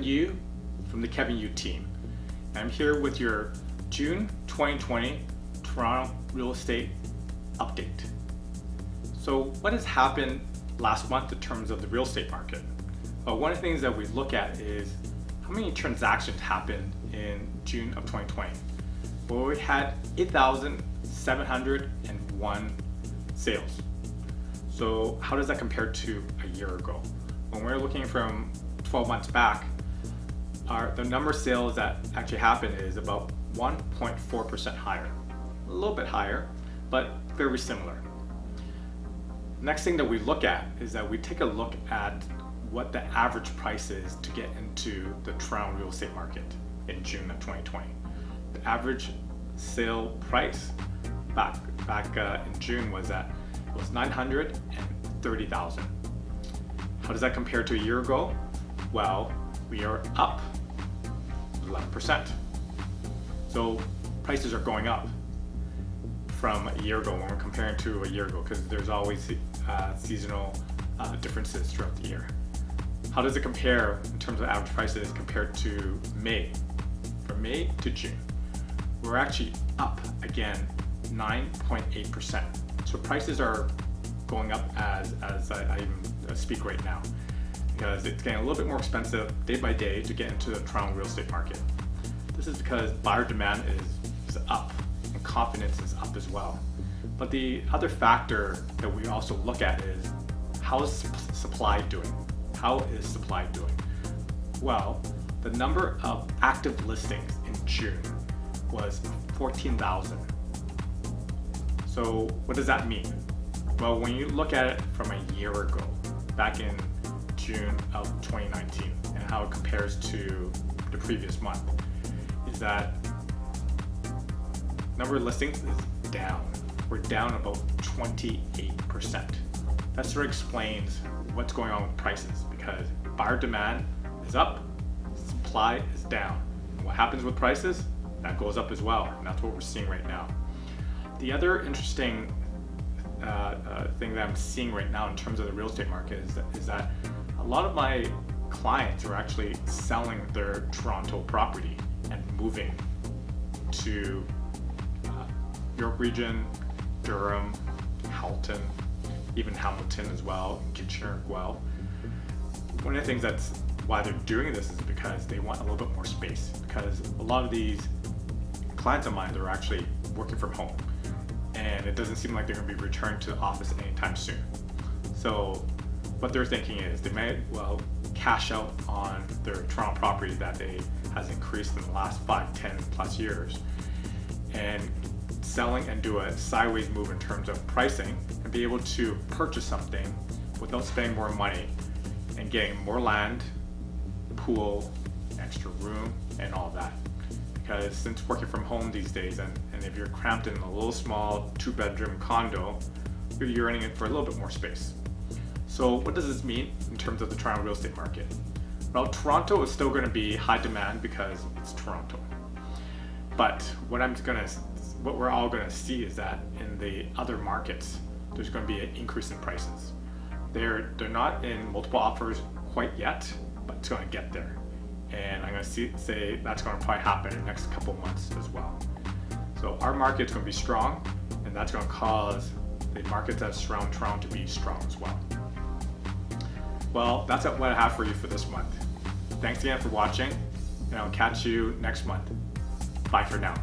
Yu from the Kevin Yu team. I'm here with your June 2020 Toronto real estate update. So what has happened last month in terms of the real estate market? Well, one of the things that we look at is how many transactions happened in June of 2020. Well, we had 8,701 sales. So how does that compare to a year ago? When we're looking from 12 months back, the number of sales that actually happened is about 1.4% higher. A little bit higher, but very similar. Next thing that we look at is that we take a look at what the average price is to get into the Toronto real estate market in June of 2020. The average sale price back in June was $930,000. How does that compare to a year ago? Well, we are up 11%. So prices are going up from a year ago when we're comparing to a year ago, because there's always seasonal differences throughout the year. How does it compare in terms of average prices compared to May? From May to June, we're actually up again 9.8%. So prices are going up as I even speak right now, because it's getting a little bit more expensive day by day to get into the Toronto real estate market. This is because buyer demand is up and confidence is up as well. But the other factor that we also look at is, how is supply doing? How is supply doing? Well, the number of active listings in June was 14,000. So what does that mean? Well, when you look at it from a year ago, back in June of 2019, and how it compares to the previous month, is that number of listings is down. We're down about 28%. That sort of explains what's going on with prices, because buyer demand is up, supply is down. And what happens with prices? That goes up as well, and that's what we're seeing right now. The other interesting thing that I'm seeing right now in terms of the real estate market is that a lot of my clients are actually selling their Toronto property and moving to York Region, Durham, Halton, even Hamilton as well, Kitchener as well. One of the things that's why they're doing this is because they want a little bit more space, because a lot of these clients of mine are actually working from home, and it doesn't seem like they're going to be returning to the office anytime soon. So what they're thinking is they might well cash out on their Toronto property that has increased in the last 5, 10 plus years, and selling and do a sideways move in terms of pricing and be able to purchase something without spending more money and getting more land, pool, extra room, and all that. Because since working from home these days, and if you're cramped in a little small 2-bedroom condo, you're yearning for a little bit more space. So what does this mean in terms of the Toronto real estate market? Well, Toronto is still going to be high demand because it's Toronto. But what we're all going to see is that in the other markets, there's going to be an increase in prices. They're not in multiple offers quite yet, but it's going to get there. And I'm going to say that's going to probably happen in the next couple months as well. So our market's going to be strong, and that's going to cause the markets that surround Toronto to be strong as well. Well, that's what I have for you for this month. Thanks again for watching, and I'll catch you next month. Bye for now.